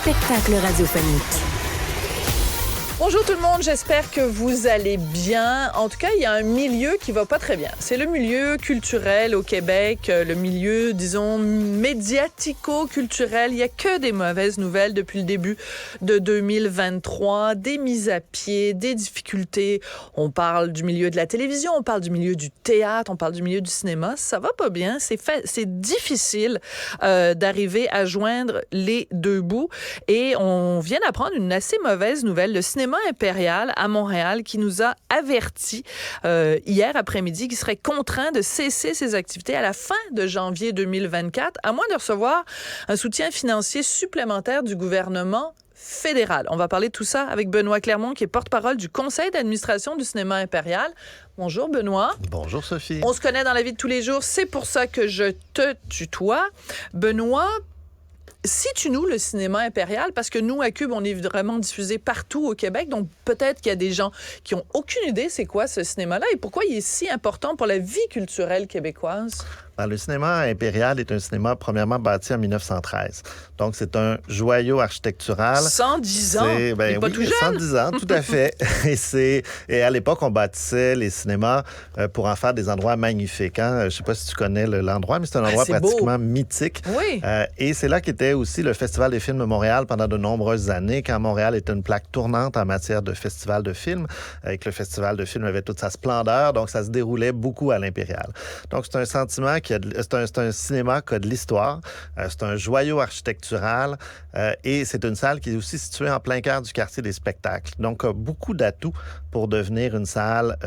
spectacle radiophonique. Bonjour tout le monde, j'espère que vous allez bien. En tout cas, il y a un milieu qui va pas très bien. C'est le milieu culturel au Québec, le milieu, disons, médiatico-culturel. Il y a que des mauvaises nouvelles depuis le début de 2023, des mises à pied, des difficultés. On parle du milieu de la télévision, on parle du milieu du théâtre, on parle du milieu du cinéma. Ça va pas bien, c'est difficile d'arriver à joindre les deux bouts. Et on vient d'apprendre une assez mauvaise nouvelle. Le cinéma impérial à Montréal qui nous a averti hier après-midi qu'il serait contraint de cesser ses activités à la fin de janvier 2024, à moins de recevoir un soutien financier supplémentaire du gouvernement fédéral. On va parler de tout ça avec Benoît Clermont, qui est porte-parole du conseil d'administration du cinéma impérial. Bonjour Benoît. Bonjour Sophie. On se connaît dans la vie de tous les jours, c'est pour ça que je te tutoie. Benoît, situe-nous le cinéma impérial, parce que nous, à Cube, on est vraiment diffusé partout au Québec, donc peut-être qu'il y a des gens qui ont aucune idée c'est quoi ce cinéma-là et pourquoi il est si important pour la vie culturelle québécoise. Le cinéma impérial est un cinéma premièrement bâti en 1913. Donc, c'est un joyau architectural. 110 ans! Il n'est pas tout jeune! 110 ans, tout à fait. Et à l'époque, on bâtissait les cinémas pour en faire des endroits magnifiques. Hein? Je ne sais pas si tu connais l'endroit, mais c'est un endroit pratiquement mythique. Oui. Et c'est là qu'était aussi le Festival des films de Montréal pendant de nombreuses années, quand Montréal était une plaque tournante en matière de festival de films, et que le Festival de films avait toute sa splendeur. Donc, ça se déroulait beaucoup à l'Impérial. Donc, c'est un sentiment c'est un cinéma qui a de l'histoire. C'est un joyau architectural et c'est une salle qui est aussi située en plein cœur du quartier des spectacles. Donc, beaucoup d'atouts pour devenir une salle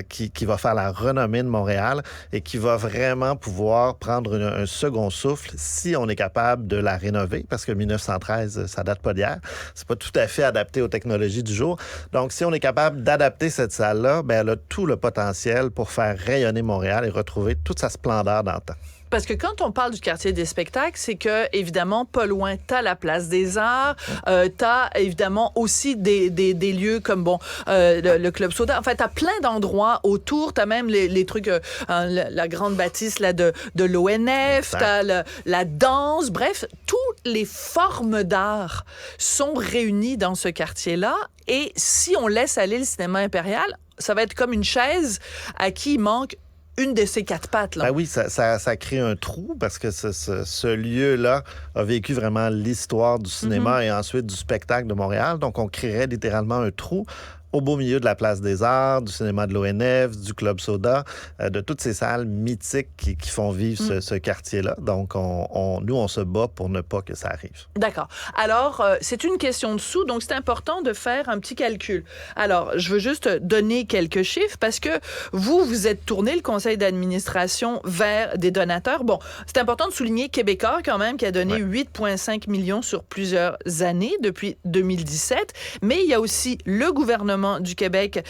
qui va faire la renommée de Montréal et qui va vraiment pouvoir prendre un second souffle si on est capable de la rénover, parce que 1913, ça date pas d'hier. C'est pas tout à fait adapté aux technologies du jour. Donc, si on est capable d'adapter cette salle-là, elle a tout le potentiel pour faire rayonner Montréal et retrouver toute sa splendeur d'antan. Parce que quand on parle du quartier des spectacles, c'est que, évidemment, pas loin, t'as la place des Arts, t'as, évidemment, aussi des lieux comme, le Club Soda. Enfin, t'as plein d'endroits autour. T'as même les trucs, la grande bâtisse, là, de l'ONF, t'as la danse. Bref, toutes les formes d'art sont réunies dans ce quartier-là. Et si on laisse aller le cinéma impérial, ça va être comme une chaise à qui il manque une de ces quatre pattes, là. Oui, ça crée un trou parce que ce lieu-là a vécu vraiment l'histoire du cinéma et ensuite du spectacle de Montréal. Donc, on créerait littéralement un trou au beau milieu de la Place des Arts, du cinéma de l'ONF, du Club Soda, de toutes ces salles mythiques qui font vivre ce quartier-là. Donc, nous, on se bat pour ne pas que ça arrive. D'accord. Alors, c'est une question de sous, donc c'est important de faire un petit calcul. Alors, je veux juste donner quelques chiffres parce que vous êtes tourné, le conseil d'administration, vers des donateurs. Bon, c'est important de souligner Québécois, quand même, qui a donné 8,5 millions sur plusieurs années, depuis 2017. Mais il y a aussi le gouvernement du Québec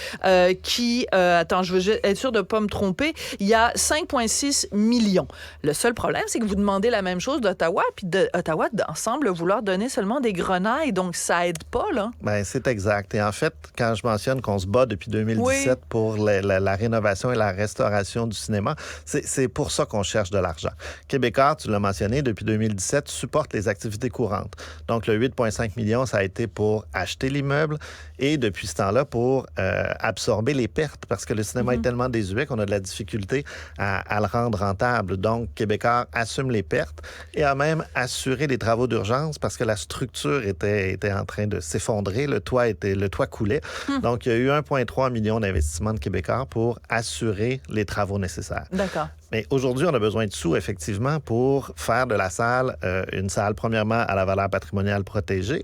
qui, attends, je veux être sûr de ne pas me tromper, il y a 5,6 millions. Le seul problème, c'est que vous demandez la même chose d'Ottawa, puis Ottawa semble vouloir donner seulement des grenailles, donc ça aide pas, là. C'est exact. Et en fait, quand je mentionne qu'on se bat depuis 2017 pour la rénovation et la restauration du cinéma, c'est pour ça qu'on cherche de l'argent. Québécois, tu l'as mentionné, depuis 2017, supporte les activités courantes. Donc, le 8,5 millions, ça a été pour acheter l'immeuble et depuis ce temps-là, pour absorber les pertes, parce que le cinéma est tellement désuet qu'on a de la difficulté à le rendre rentable. Donc, Québécois assume les pertes et a même assuré les travaux d'urgence parce que la structure était en train de s'effondrer, le toit coulait. Donc, il y a eu 1,3 million d'investissements de Québécois pour assurer les travaux nécessaires. D'accord. Mais aujourd'hui, on a besoin de sous, effectivement, pour faire de la salle une salle, premièrement, à la valeur patrimoniale protégée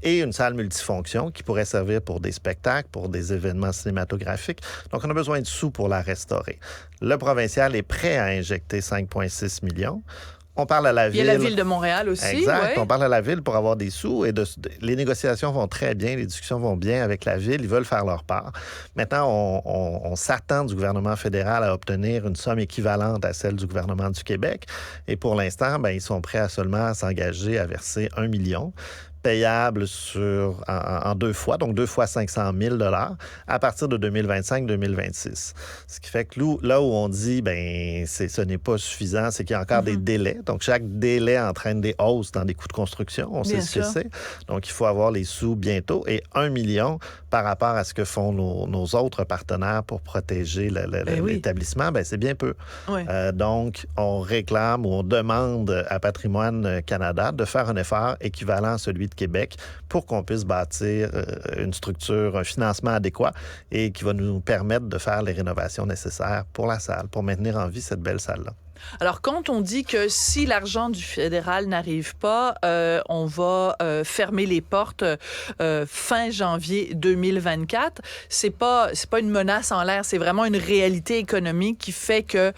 et une salle multifonction qui pourrait servir pour des spectacles, pour des événements cinématographiques. Donc, on a besoin de sous pour la restaurer. Le provincial est prêt à injecter 5,6 millions. On parle à la ville. Il y a la ville de Montréal aussi. Exact. On parle à la ville pour avoir des sous et les négociations vont très bien, les discussions vont bien avec la ville. Ils veulent faire leur part. Maintenant, on s'attend du gouvernement fédéral à obtenir une somme équivalente à celle du gouvernement du Québec. Et pour l'instant, ils sont prêts à seulement s'engager à verser 1 million. payable en 2 fois, donc 2 fois 500 000 à partir de 2025-2026. Ce qui fait que là où on dit ce n'est pas suffisant, c'est qu'il y a encore des délais. Donc, chaque délai entraîne des hausses dans des coûts de construction. On sait ce que c'est. Donc, il faut avoir les sous bientôt. Et 1 million par rapport à ce que font nos autres partenaires pour protéger l'établissement, c'est bien peu. Oui. Donc, on réclame ou on demande à Patrimoine Canada de faire un effort équivalent à celui de Québec pour qu'on puisse bâtir une structure, un financement adéquat et qui va nous permettre de faire les rénovations nécessaires pour la salle, pour maintenir en vie cette belle salle-là. Alors, quand on dit que si l'argent du fédéral n'arrive pas, on va fermer les portes fin janvier 2024, c'est pas une menace en l'air, c'est vraiment une réalité économique qui fait que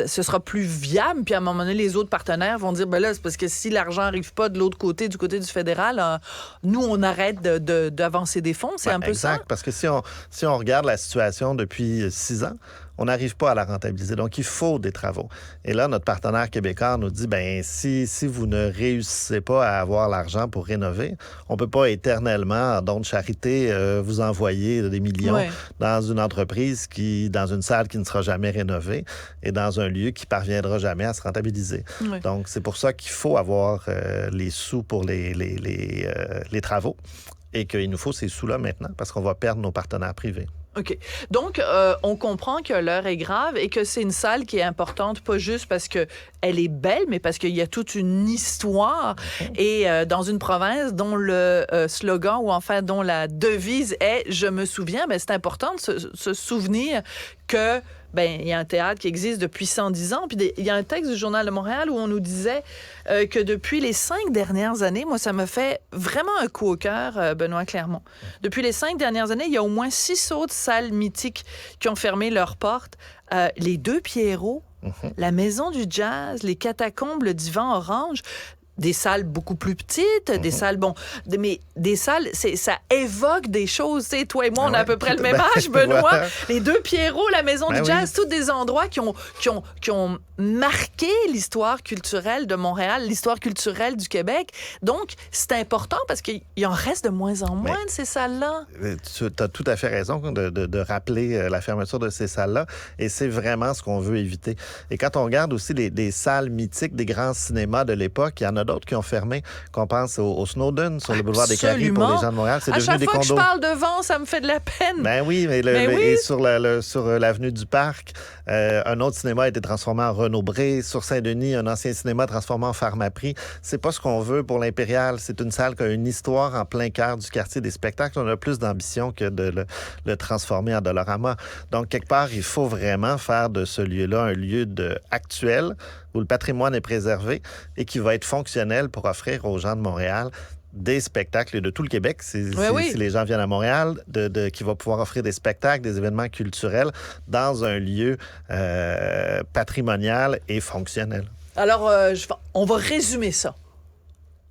ce sera plus viable. Puis à un moment donné, les autres partenaires vont dire là, c'est parce que si l'argent n'arrive pas de l'autre côté, du côté du fédéral, nous, on arrête d'avancer des fonds. C'est un peu ça. Exact, parce que si on regarde la situation depuis 6 ans, on n'arrive pas à la rentabiliser. Donc, il faut des travaux. Et là, notre partenaire québécois nous dit, si vous ne réussissez pas à avoir l'argent pour rénover, on ne peut pas éternellement, en don de charité, vous envoyer des millions dans une entreprise dans une salle qui ne sera jamais rénovée et dans un lieu qui parviendra jamais à se rentabiliser. Oui. Donc, c'est pour ça qu'il faut avoir les sous pour les travaux et qu'il nous faut ces sous-là maintenant parce qu'on va perdre nos partenaires privés. OK. Donc, on comprend que l'heure est grave et que c'est une salle qui est importante, pas juste parce qu'elle est belle, mais parce qu'il y a toute une histoire. Et dans une province dont le slogan, ou enfin dont la devise est « Je me souviens », c'est important de se souvenir que il y a un théâtre qui existe depuis 110 ans. Puis il y a un texte du Journal de Montréal où on nous disait que depuis les 5 dernières années, moi, ça me fait vraiment un coup au cœur, Benoît Clermont. Depuis les 5 dernières années, il y a au moins 6 autres salles mythiques qui ont fermé leurs portes. Les Deux Pierrots, la Maison du Jazz, les Catacombes, le Divan Orange. Des salles beaucoup plus petites, des salles, mais des salles, ça évoque des choses. Tu sais, toi et moi, on a à peu près le même âge, Benoît. Les Deux Pierrots, la Maison du Jazz, tous des endroits qui ont marqué l'histoire culturelle de Montréal, l'histoire culturelle du Québec. Donc, c'est important parce qu'il en reste de moins en moins de ces salles-là. Tu as tout à fait raison de rappeler la fermeture de ces salles-là. Et c'est vraiment ce qu'on veut éviter. Et quand on regarde aussi des salles mythiques, des grands cinémas de l'époque, il y en a d'autres qui ont fermé, qu'on pense au Snowden sur le boulevard des Carrés pour les gens de Montréal. C'est devenu des condos. À chaque fois que je parle de vent, ça me fait de la peine. Oui, et sur l'avenue du Parc, un autre cinéma a été transformé en Renaud-Bré. Sur Saint-Denis, un ancien cinéma transformé en Pharmaprix. C'est pas ce qu'on veut pour l'Impérial. C'est une salle qui a une histoire en plein cœur du quartier des spectacles. On a plus d'ambition que de le transformer en Dollarama. Donc, quelque part, il faut vraiment faire de ce lieu-là un lieu actuel où le patrimoine est préservé et qui va être fonctionnel pour offrir aux gens de Montréal des spectacles de tout le Québec, si les gens viennent à Montréal, qui va pouvoir offrir des spectacles, des événements culturels dans un lieu patrimonial et fonctionnel. Alors, on va résumer ça.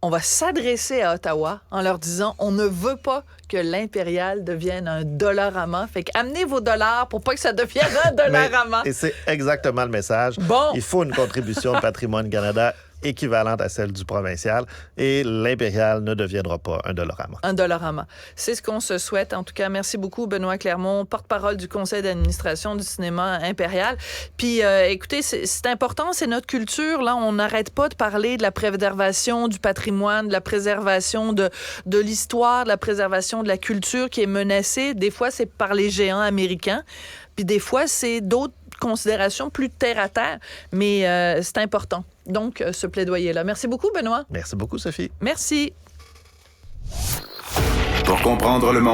On va s'adresser à Ottawa en leur disant on ne veut pas que l'Impérial devienne un Dollarama. Fait qu'amenez vos dollars pour pas que ça devienne un Dollarama. Et c'est exactement le message. Il faut une contribution de Patrimoine Canada équivalente à celle du provincial et l'Impérial ne deviendra pas un Dollarama. Un Dollarama. C'est ce qu'on se souhaite. En tout cas, merci beaucoup, Benoît Clermont, porte-parole du conseil d'administration du cinéma Impérial. Puis, écoutez, c'est important, c'est notre culture. Là, on n'arrête pas de parler de la préservation du patrimoine, de la préservation de l'histoire, de la préservation de la culture qui est menacée. Des fois, c'est par les géants américains. Puis des fois, c'est d'autres considérations plus terre-à-terre. Mais c'est important. Donc, ce plaidoyer-là. Merci beaucoup, Benoît. Merci beaucoup, Sophie. Merci. Pour comprendre le monde.